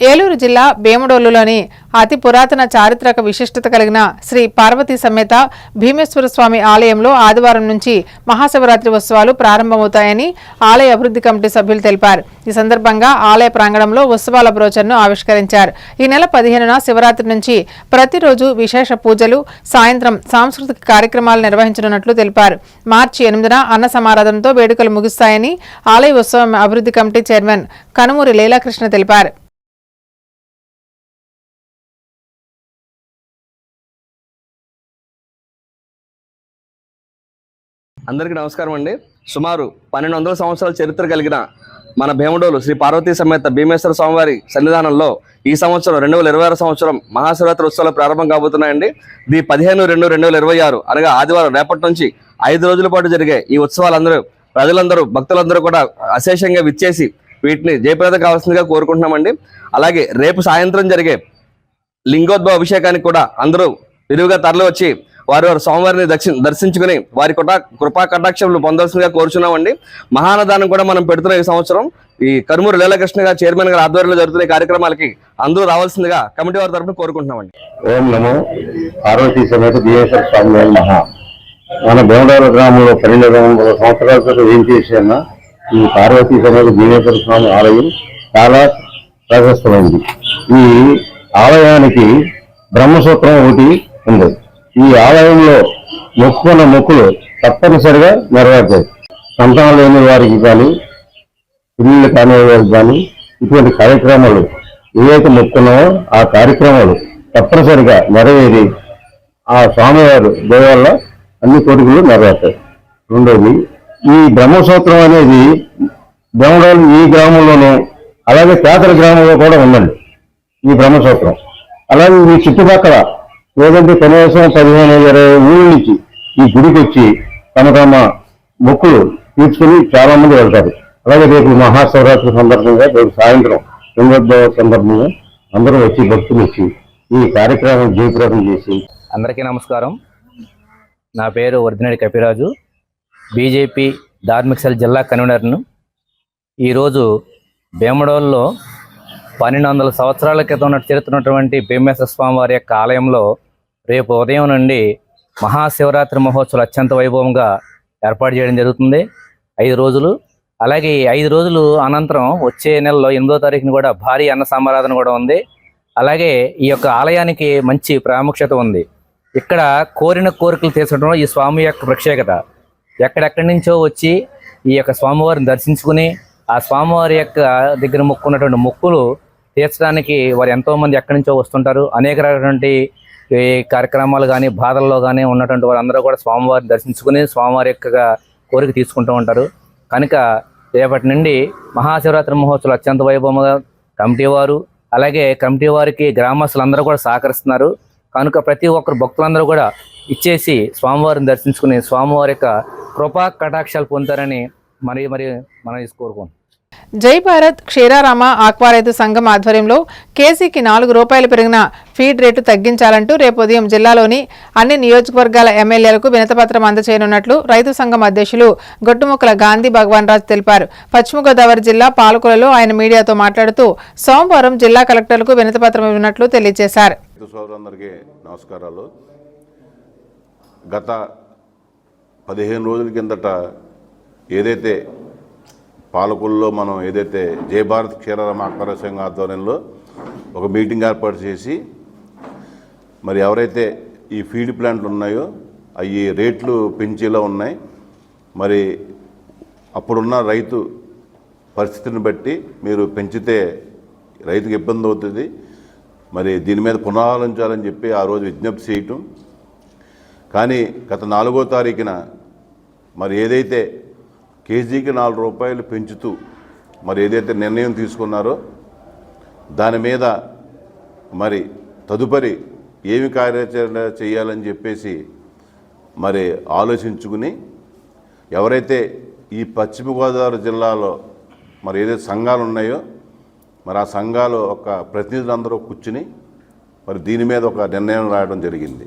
Speaker 1: ఏలూరు జిల్లా భీమడోలులోని అతి పురాతన చారిత్రక విశిష్టత కలిగిన శ్రీ పార్వతీ సమేత భీమేశ్వర స్వామి ఆలయంలో ఆదివారం నుంచి మహాశివరాత్రి ఉత్సవాలు ప్రారంభమవుతాయని ఆలయ అభివృద్ధి కమిటీ సభ్యులు తెలిపారు. ఈ సందర్భంగా ఆలయ ప్రాంగణంలో ఉత్సవాల బ్రోచర్ను ఆవిష్కరించారు. ఈ నెల 15న శివరాత్రి నుంచి ప్రతిరోజు విశేష పూజలు, సాయంత్రం సాంస్కృతిక కార్యక్రమాలు నిర్వహించనున్నట్లు తెలిపారు. మార్చి 8న అన్న సమారాధనతో వేడుకలు ముగుస్తాయని ఆలయ ఉత్సవం అభివృద్ధి కమిటీ చైర్మన్ కనుమూరి లీలాకృష్ణ తెలిపారు.
Speaker 7: అందరికీ నమస్కారం అండి. సుమారు 1200 సంవత్సరాల చరిత్ర కలిగిన మన భీమడోలు శ్రీ పార్వతీ సమేత భీమేశ్వర స్వామివారి సన్నిధానంలో ఈ సంవత్సరం 2026 సంవత్సరం మహాశివరాత్రి ఉత్సవాలు ప్రారంభం కాబోతున్నాయండి. ఇది 15/2/2026 అనగా ఆదివారం రేపటి నుంచి 5 రోజుల పాటు జరిగే ఈ ఉత్సవాలందరూ ప్రజలందరూ భక్తులందరూ కూడా అశేషంగా విచ్చేసి వీటిని జయప్రదం కావాల్సిందిగా కోరుకుంటున్నామండి. అలాగే రేపు సాయంత్రం జరిగే లింగోద్భవ అభిషేకానికి కూడా అందరూ విరివిగా తరలి వచ్చి వారి స్వామివారిని దర్శించుకుని వారి కృపా కటాక్షములు పొందాల్సిందిగా కోరుచున్నామండి. మహానదానం కూడా మనం పెడుతున్న ఈ సంవత్సరం ఈ కనుమూరి లీలాకృష్ణ గారు చైర్మన్ గారు ఆధ్వర్యంలో జరుగుతున్న కార్యక్రమాలకి అందరూ రావాల్సిందిగా కమిటీ వారి తరఫున కోరుకుంటున్నామండి.
Speaker 8: ఓం నమో పార్వతీ సమేత భీమేశ్వర స్వామి మహా. మన భీమడోలు గ్రామంలో 1200 సంవత్సరాల క్రితం ఏం చేసిన ఈ పార్వతీ సమేత భీమేశ్వర స్వామి ఆలయం చాలా ప్రశస్తమైంది. ఈ ఆలయానికి బ్రహ్మసూత్రం ఒకటి ఉంది. ఈ ఆలయంలో మొక్కుకున్న మొక్కులు తప్పనిసరిగా నెరవేర్తాయి. సంతానం లేని వారికి కానీ పిల్లలు కాని వారికి కానీ ఇటువంటి కార్యక్రమాలు ఏవైతే మొక్కున్నామో ఆ కార్యక్రమాలు తప్పనిసరిగా నెరవేరి ఆ స్వామివారు దయ వల్ల అన్ని కోరికలు నెరవేర్తాయి. రెండోది, ఈ బ్రహ్మసూత్రం అనేది భీమడోలు ఈ గ్రామంలోనూ అలాగే పేదల గ్రామంలో కూడా ఉందండి ఈ బ్రహ్మసూత్రం. అలాగే ఈ చుట్టుపక్కల లేదంటే కనీసం 15-20 ఊళ్ళ నుంచి ఈ గుడికి వచ్చి తమ మొక్కులు తీర్చుకుని చాలా మంది వెళ్తారు. అలాగే రేపు మహాశివరాత్రి సందర్భంగా రేపు సాయంత్రం లింగోద్భవ సందర్భంగా అందరూ వచ్చి భక్తులు వచ్చి ఈ కార్యక్రమం జయప్రదం చేసి.
Speaker 9: అందరికీ నమస్కారం. నా పేరు వర్ధినేడి కపిరాజు, బీజేపీ ధార్మిక సెల్ జిల్లా కన్వీనర్ను. ఈరోజు భీమడోలులో 1200 సంవత్సరాల క్రితం చరిత్ర ఉన్నటువంటి భీమేశ్వర స్వామి వారి యొక్క ఆలయంలో రేపు ఉదయం నుండి మహాశివరాత్రి మహోత్సవాలు అత్యంత వైభవంగా ఏర్పాటు చేయడం జరుగుతుంది. 5 రోజులు. అలాగే 5 రోజులు అనంతరం వచ్చే నెలలో 8వ తారీఖున కూడా భారీ అన్న సమారాధన కూడా ఉంది. అలాగే ఈ యొక్క ఆలయానికి మంచి ప్రాముఖ్యత ఉంది. ఇక్కడ కోరిన కోరికలు తీర్చడంలో ఈ స్వామి యొక్క ప్రత్యేకత. ఎక్కడెక్కడి నుంచో వచ్చి ఈ యొక్క స్వామివారిని దర్శించుకుని ఆ స్వామివారి యొక్క దగ్గర మొక్కున్నటువంటి మొక్కులు తీర్చడానికి వారు ఎంతోమంది ఎక్కడి నుంచో వస్తుంటారు. అనేక రకమైనటువంటి కార్యక్రమాలు కానీ బాధల్లో కానీ ఉన్నటువంటి వారందరూ కూడా స్వామివారిని దర్శించుకుని స్వామివారి యొక్క కోరిక తీసుకుంటూ ఉంటారు. కనుక రేపటి నుండి మహాశివరాత్రి మహోత్సవాలు అత్యంత వైభవంగా కమిటీ వారు అలాగే కమిటీ వారికి గ్రామస్తులందరూ కూడా సహకరిస్తున్నారు. కనుక ప్రతి ఒక్కరు భక్తులందరూ కూడా ఇచ్చేసి స్వామివారిని దర్శించుకుని స్వామివారి యొక్క కృపా కటాక్షాలు పొందుతారని మనం కోరుకుంటున్నాం.
Speaker 1: జై భారత్ క్షీరారామ ఆక్వా రైతు సంఘం ఆధ్వర్యంలో కేజీకి 4 రూపాయలు పెరిగిన ఫీడ్ రేటు తగ్గించాలంటూ రేపు ఉదయం జిల్లాలోని అన్ని నియోజకవర్గాల ఎమ్మెల్యేలకు వినతిపత్రం అందజేయనున్నట్లు రైతు సంఘం అధ్యక్షులు గొట్టుముక్కల గాంధీ భగవాన్ రాజు తెలిపారు. పశ్చిమ గోదావరి జిల్లా పాలకులలో ఆయన మీడియాతో మాట్లాడుతూ సోమవారం జిల్లా కలెక్టర్లకు వినతిపత్రం ఇవ్వనున్నట్లు తెలియజేశారు.
Speaker 10: నమస్కారాలు. గత 15 రోజుల కిందట ఏదైతే పాలకుల్లో మనం ఏదైతే జై భారత్ క్షీరారామ ఆక్వా సంఘం ఆధ్వర్యంలో ఒక మీటింగ్ ఏర్పాటు చేసి మరి ఎవరైతే ఈ ఫీడ్ ప్లాంట్లు ఉన్నాయో అవి రేట్లు పెంచేలా ఉన్నాయి. మరి అప్పుడున్న రైతు పరిస్థితిని బట్టి మీరు పెంచితే రైతుకి ఇబ్బంది అవుతుంది. మరి దీని మీద పునరాలోచించాలని చెప్పి ఆ రోజు విజ్ఞప్తి చేయటం. కానీ గత 4వ తారీఖున మరి ఏదైతే కేజీకి 4 రూపాయలు పెంచుతూ మరి ఏదైతే నిర్ణయం తీసుకున్నారో దాని మీద మరి తదుపరి ఏమి కార్యాచరణ చేయాలని చెప్పేసి మరి ఆలోచించుకుని ఎవరైతే ఈ పశ్చిమ గోదావరి జిల్లాలో మరి ఏదైతే సంఘాలు ఉన్నాయో మరి ఆ సంఘాలు ఒక ప్రతినిధులందరూ కూర్చుని మరి దీని మీద ఒక నిర్ణయం రావడం జరిగింది.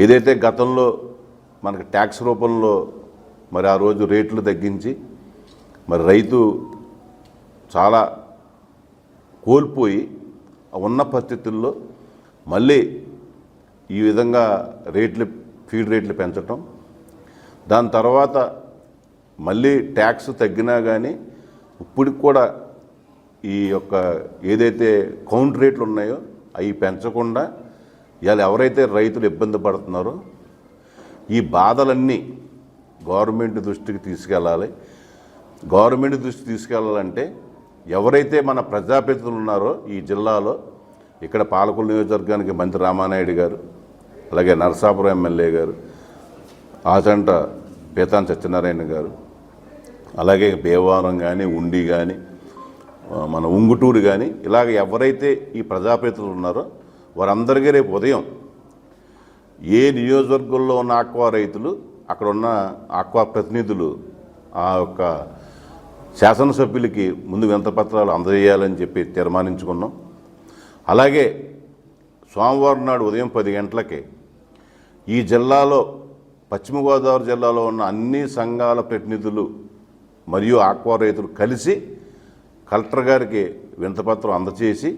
Speaker 10: ఏదైతే గతంలో మనకు ట్యాక్స్ రూపంలో మరి ఆ రోజు రేట్లు తగ్గించి మరి రైతు చాలా కోల్పోయి ఉన్న పరిస్థితుల్లో మళ్ళీ ఈ విధంగా ఫీడ్ రేట్లు పెంచటం, దాని తర్వాత మళ్ళీ ట్యాక్స్ తగ్గినా కానీ ఇప్పటికి కూడా ఈ యొక్క ఏదైతే కౌంట్ రేట్లు ఉన్నాయో అవి పెంచకుండా ఇవాళ ఎవరైతే రైతులు ఇబ్బంది పడుతున్నారో ఈ బాధలన్నీ గవర్నమెంట్ దృష్టికి తీసుకెళ్ళాలి. గవర్నమెంట్ దృష్టికి తీసుకెళ్ళాలంటే ఎవరైతే మన ప్రజాప్రతినిధులు ఉన్నారో ఈ జిల్లాలో, ఇక్కడ పాలకొల్లు నియోజకవర్గానికి మంత్రి రామానాయుడు గారు, అలాగే నరసాపురం ఎమ్మెల్యే గారు, ఆచంట పీతాన్ సత్యనారాయణ గారు, అలాగే భీమవరం కానీ, ఉండి కానీ, మన ఉంగుటూరు కానీ, ఇలాగ ఎవరైతే ఈ ప్రజాప్రతినిధులు ఉన్నారో వారందరికీ రేపు ఉదయం ఏ నియోజకవర్గంలో ఉన్న ఆక్వా రైతులు, అక్కడ ఉన్న ఆక్వా ప్రతినిధులు ఆ యొక్క శాసనసభ్యులకి ముందు వినతిపత్రాలు అందజేయాలని చెప్పి తీర్మానించుకున్నాం. అలాగే సోమవారం నాడు ఉదయం 10 గంటలకి ఈ జిల్లాలో, పశ్చిమ గోదావరి జిల్లాలో ఉన్న అన్ని సంఘాల ప్రతినిధులు మరియు ఆక్వా రైతులు కలిసి కలెక్టర్ గారికి వినతిపత్రం అందజేసి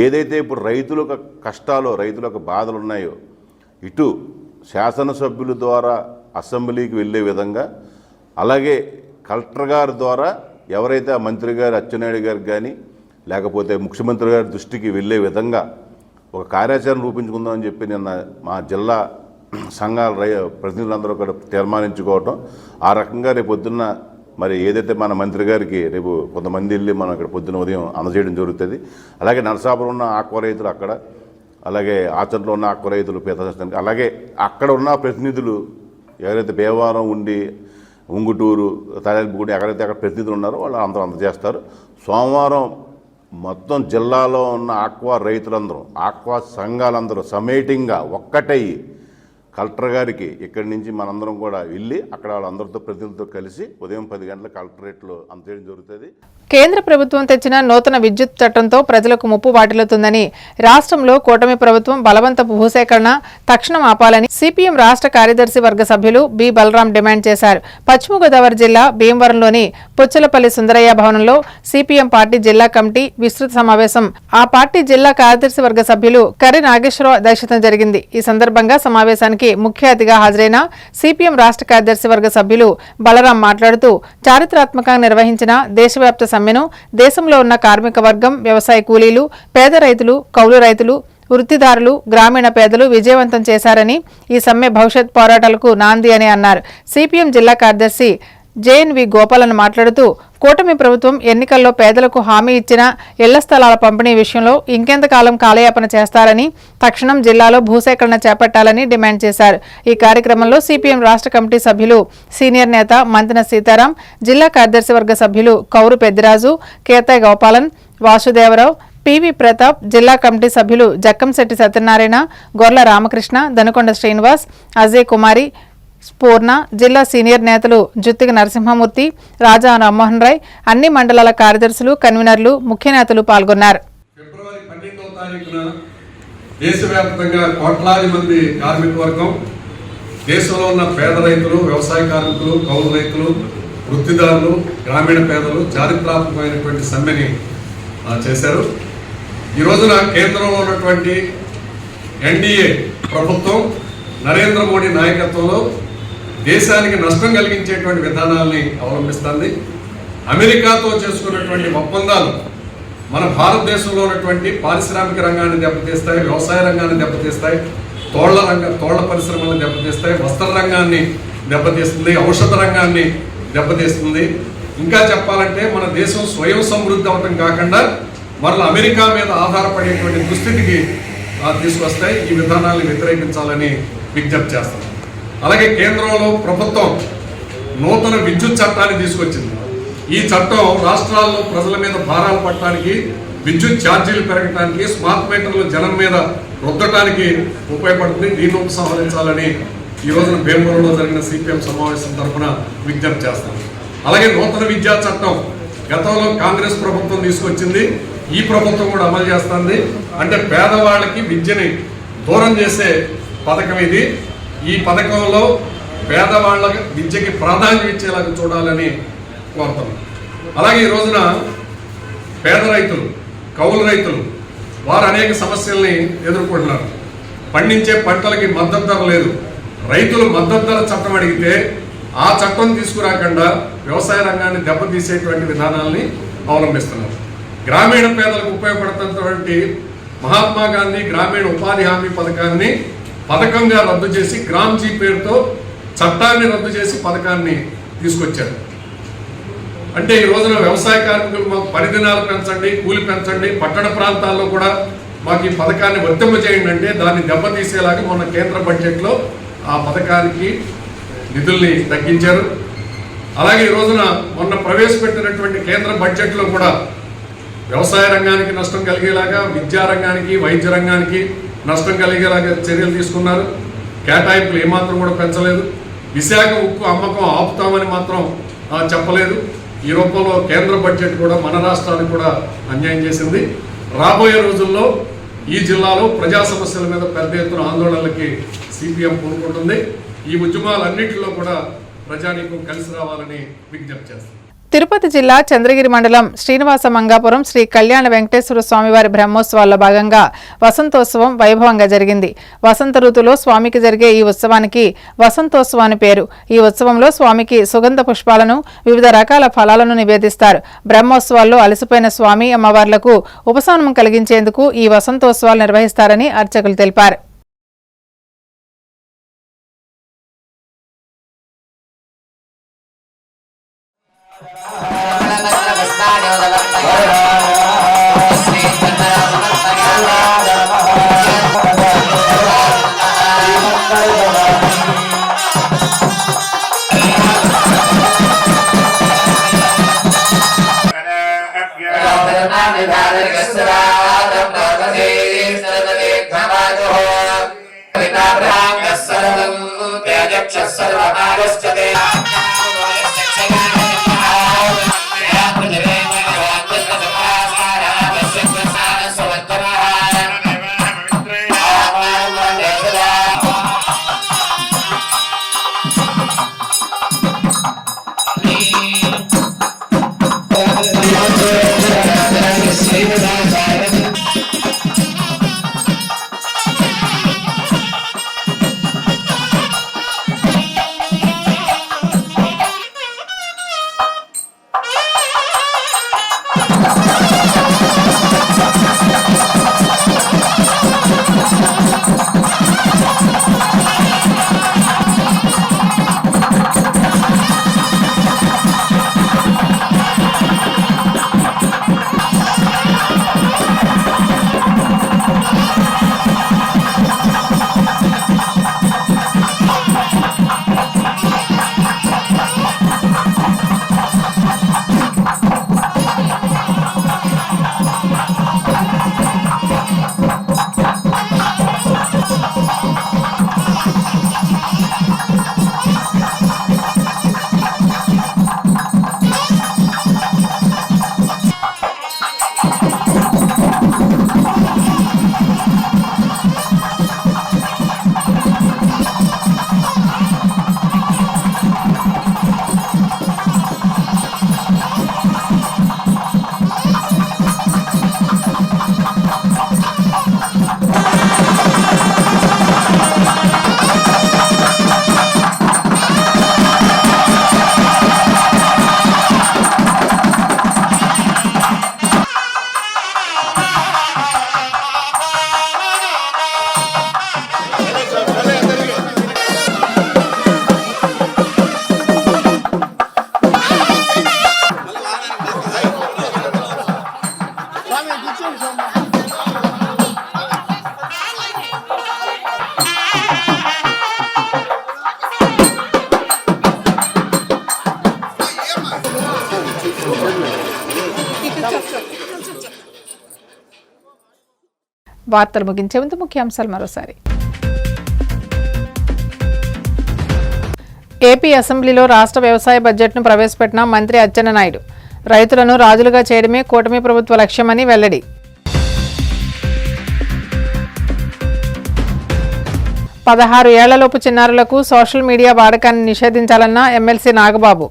Speaker 10: ఏదైతే ఇప్పుడు రైతుల కష్టాలు, రైతుల బాధలు ఉన్నాయో ఇటు శాసనసభ్యుల ద్వారా అసెంబ్లీకి వెళ్ళే విధంగా, అలాగే కలెక్టర్ గారి ద్వారా ఎవరైతే ఆ మంత్రి గారు అచ్చెన్నాయుడు గారికి కానీ లేకపోతే ముఖ్యమంత్రి గారి దృష్టికి వెళ్ళే విధంగా ఒక కార్యాచరణ రూపించుకుందామని చెప్పి నిన్న మా జిల్లా సంఘాల ప్రతినిధులందరూ కూడా తీర్మానించుకోవటం. ఆ రకంగా రేపు పొద్దున్న మరి ఏదైతే మన మంత్రి గారికి రేపు కొంతమంది వెళ్ళి మనం ఇక్కడ పొద్దున్న ఉదయం అందజేయడం జరుగుతుంది. అలాగే నరసాపురం ఉన్న ఆక్వా రైతులు అక్కడ, అలాగే ఆచరణలో ఉన్న ఆక్వా రైతులు పీతానికి, అలాగే అక్కడ ఉన్న ప్రతినిధులు ఎవరైతే భీమవరం ఉండి, ఉంగుటూరు, తాడేపల్లిగూడెం ఎక్కడైతే అక్కడ ప్రతినిధులు ఉన్నారో వాళ్ళు అందరూ అందజేస్తారు. సోమవారం మొత్తం జిల్లాలో ఉన్న ఆక్వా రైతులందరూ, ఆక్వా సంఘాలందరూ సమేటింగా ఒక్కటయ్యి కలెక్టర్ గారికి ఇక్కడి నుంచి మనందరం కూడా వెళ్ళి అక్కడ వాళ్ళందరితో ప్రతినిధులతో కలిసి ఉదయం 10 గంటలకు కలెక్టరేట్లో అందజేయడం జరుగుతుంది.
Speaker 1: కేంద్ర ప్రభుత్వం తెచ్చిన నూతన విద్యుత్ చట్టంతో ప్రజలకు ముప్పు వాటిల్లుతుందని, రాష్ట్రంలో కూటమి ప్రభుత్వం బలవంతపు భూసేకరణ తక్షణం ఆపాలని సిపిఎం రాష్ట్ర కార్యదర్శి వర్గ సభ్యులు బి బలరాం డిమాండ్ చేశారు. పశ్చిమ గోదావరి జిల్లా భీమవరంలోని పుచ్చలపల్లి సుందరయ్య భవనంలో సిపిఎం పార్టీ జిల్లా కమిటీ విస్తృత సమావేశం ఆ పార్టీ జిల్లా కార్యదర్శి వర్గ సభ్యులు కర్రి నాగేశ్వరరావు అధ్యక్షతన జరిగింది. ఈ సందర్భంగా సమావేశానికి ముఖ్య అతిథిగా హాజరైన సిపిఎం రాష్ట్ర కార్యదర్శి వర్గ సభ్యులు బలరాం మాట్లాడుతూ, చారిత్రాత్మకంగా నిర్వహించిన దేశవ్యాప్త సమ్మెను దేశంలో ఉన్న కార్మిక వర్గం, వ్యవసాయ కూలీలు, పేద రైతులు, కౌలు రైతులు, వృత్తిదారులు, గ్రామీణ పేదలు విజయవంతం చేశారని, ఈ సమ్మె భవిష్యత్ పోరాటాలకు నాంది అని అన్నారు. సిపిఎం జిల్లా కార్యదర్శి జేఎన్వి గోపాలన్ మాట్లాడుతూ, కూటమి ప్రభుత్వం ఎన్నికల్లో పేదలకు హామీ ఇచ్చిన ఇళ్ల స్థలాల పంపిణీ విషయంలో ఇంకెంతకాలం కాలయాపన చేస్తారని, తక్షణం జిల్లాలో భూసేకరణ చేపట్టాలని డిమాండ్ చేశారు. ఈ కార్యక్రమంలో సిపిఎం రాష్ట్ర కమిటీ సభ్యులు సీనియర్ నేత మంతెన సీతారాం, జిల్లా కార్యదర్శి వర్గ సభ్యులు కౌరు పెద్దిరాజు, కేతయ్య గోపాలన్, వాసుదేవరావు, పివి ప్రతాప్, జిల్లా కమిటీ సభ్యులు జక్కంశెట్టి సత్యనారాయణ, గొర్ల రామకృష్ణ, దనకొండ శ్రీనివాస్, అజయ్ కుమారి, పూర్ణ, జిల్లా సీనియర్ నేతలు జుత్తిగ నరసింహమూర్తి, రాజా రామ్మోహన్ రాయ్, అన్ని మండలాల కార్యదర్శులు, కన్వీనర్లు, ముఖ్య నేతలు పాల్గొన్నారు.
Speaker 11: ఫిబ్రవరి 12వ తారీఖున దేశవ్యాప్తంగా కోట్లాది మంది కార్మిక వర్గం, దేశంలో ఉన్న పేద రైతులు, వ్యవసాయ కార్మికులు, కౌలు రైతులు, వృత్తిదారులు, గ్రామీణ పేదలు చారిత్రాత్మకమైనటువంటి సమ్మెని చేశారు. ఈ రోజున కేంద్రంలో ఉన్నటువంటి ఎన్డీఏ ప్రభుత్వం నరేంద్ర మోడీ నాయకత్వంలో దేశానికి నష్టం కలిగించేటువంటి విధానాలని అవలంబిస్తుంది. అమెరికాతో చేసుకున్నటువంటి ఒప్పందాలు మన భారతదేశంలో ఉన్నటువంటి పారిశ్రామిక రంగాన్ని దెబ్బతీస్తాయి, వ్యవసాయ రంగాన్ని దెబ్బతీస్తాయి, తోళ్ల పరిశ్రమలను దెబ్బతీస్తాయి, వస్త్ర రంగాన్ని దెబ్బతీస్తుంది, ఔషధ రంగాన్ని దెబ్బతీస్తుంది. ఇంకా చెప్పాలంటే మన దేశం స్వయం సమృద్ధి అవటం కాకుండా మరల అమెరికా మీద ఆధారపడేటువంటి దుస్థితికి తీసుకొస్తాయి. ఈ విధానాలను వ్యతిరేకించాలని విజ్ఞప్తి చేస్తాం. అలాగే కేంద్రంలో ప్రభుత్వం నూతన విద్యుత్ చట్టాన్ని తీసుకొచ్చింది. ఈ చట్టం రాష్ట్రాల్లో ప్రజల మీద భారాలు పడటానికి, విద్యుత్ ఛార్జీలు పెరగడానికి, స్మార్ట్ మీటర్లు జనం మీద రుద్దటానికి ఉపయోగపడుతుంది. దీన్ని ఉపసంహరించాలని ఈ రోజున భీమవరంలో జరిగిన సిపిఎం సమావేశం తరఫున విజ్ఞప్తి చేస్తాం. అలాగే నూతన విద్యా చట్టం గతంలో కాంగ్రెస్ ప్రభుత్వం తీసుకొచ్చింది. ఈ ప్రభుత్వం కూడా అమలు చేస్తుంది. అంటే పేదవాళ్ళకి విద్యని దూరం చేసే పథకం ఇది. ఈ పథకంలో పేదవాళ్ళ విద్యకి ప్రాధాన్యం ఇచ్చేలాగా చూడాలని కోరుతున్నాం. అలాగే ఈ రోజున పేద రైతులు, కౌలు రైతులు వారు అనేక సమస్యల్ని ఎదుర్కొంటున్నారు. పండించే పంటలకి మద్దతు ధర లేదు. రైతులు మద్దతు ధర చట్టం అడిగితే ఆ చట్టం తీసుకురాకుండా వ్యవసాయ రంగాన్ని దెబ్బతీసేటువంటి విధానాల్ని అవలంబిస్తున్నారు. గ్రామీణ పేదలకు ఉపయోగపడుతున్నటువంటి మహాత్మా గాంధీ గ్రామీణ ఉపాధి హామీ పథకాన్ని పథకంగా రద్దు చేసి గ్రామ్జీ పేరుతో చట్టాన్ని రద్దు చేసి పథకాన్ని తీసుకొచ్చారు. అంటే ఈ రోజున వ్యవసాయ కార్మికులు మాకు 10 దినాలు పెంచండి, కూలి పెంచండి, పట్టణ ప్రాంతాల్లో కూడా మాకు ఈ పథకాన్ని వర్తింపజేయండి అంటే దాన్ని దెబ్బతీసేలాగా మొన్న కేంద్ర బడ్జెట్లో ఆ పథకానికి నిధుల్ని తగ్గించారు. అలాగే ఈ రోజున మొన్న ప్రవేశపెట్టినటువంటి కేంద్ర బడ్జెట్లో కూడా వ్యవసాయ రంగానికి నష్టం కలిగేలాగా, విద్యా రంగానికి, వైద్య రంగానికి నష్టం కలిగేలాగా చర్యలు తీసుకున్నారు. కేటాయింపులు ఏమాత్రం కూడా పెంచలేదు. విశాఖ ఉక్కు అమ్మకం ఆపుతామని మాత్రం చెప్పలేదు. ఈ రూపంలో కేంద్ర బడ్జెట్ కూడా మన రాష్ట్రానికి కూడా అన్యాయం చేసింది. రాబోయే రోజుల్లో ఈ జిల్లాలో ప్రజా సమస్యల మీద పెద్ద ఎత్తున ఆందోళనలకి సిపిఎం పూనుకుంటుంది. ఈ ఉద్యమాలన్నింటిలో కూడా ప్రజానీకం కలిసి రావాలని విజ్ఞప్తి చేస్తుంది.
Speaker 1: తిరుపతి జిల్లా చంద్రగిరి మండలం శ్రీనివాస మంగాపురం శ్రీ కళ్యాణ వెంకటేశ్వర స్వామివారి బ్రహ్మోత్సవాల్లో భాగంగా వసంతోత్సవం వైభవంగా జరిగింది. వసంత ఋతువులో స్వామికి జరిగే ఈ ఉత్సవానికి వసంతోత్సవం అని పేరు. ఈ ఉత్సవంలో స్వామికి సుగంధ పుష్పాలను, వివిధ రకాల ఫలాలను నివేదిస్తారు. బ్రహ్మోత్సవాల్లో అలసిపోయిన స్వామి అమ్మవార్లకు ఉపశమనం కలిగించేందుకు ఈ వసంతోత్సవాలు నిర్వహిస్తారని అర్చకులు తెలిపారు. వార్తలు ముగించే ముందు ముఖ్యాంశాలు మరోసారి. ఏపీ అసెంబ్లీలో రాష్ట్ర వ్యవసాయ బడ్జెట్ను ప్రవేశపెట్టిన మంత్రి అచ్చెన్నాయుడు. రైతులను రాజులుగా చేయడమే కూటమి ప్రభుత్వ లక్ష్యమని వెల్లడి. పదహారు ఏళ్లలోపు చిన్నారులకు సోషల్ మీడియా వాడకాన్ని నిషేధించాలన్న ఎమ్మెల్సీ నాగబాబు.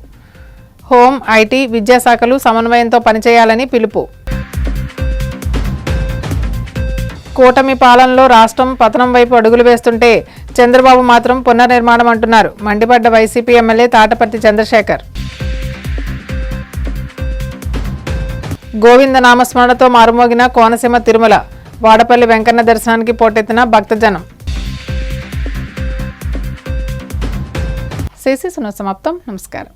Speaker 1: హోం, ఐటీ, విద్యాశాఖలు సమన్వయంతో పనిచేయాలని పిలుపు. కూటమి పాలనలో రాష్ట్రం పతనం వైపు అడుగులు వేస్తుంటే చంద్రబాబు మాత్రం పునర్నిర్మాణం అంటున్నారు. మండిపడ్డ వైసీపీ ఎమ్మెల్యే తాటపర్తి చంద్రశేఖర్. గోవింద నామస్మరణతో మారుమోగిన కోనసీమ తిరుమల. వాడపల్లి వెంకన్న దర్శనానికి పోటెత్తిన భక్తజనం. సిసి సునో సమాప్తం. నమస్కారం.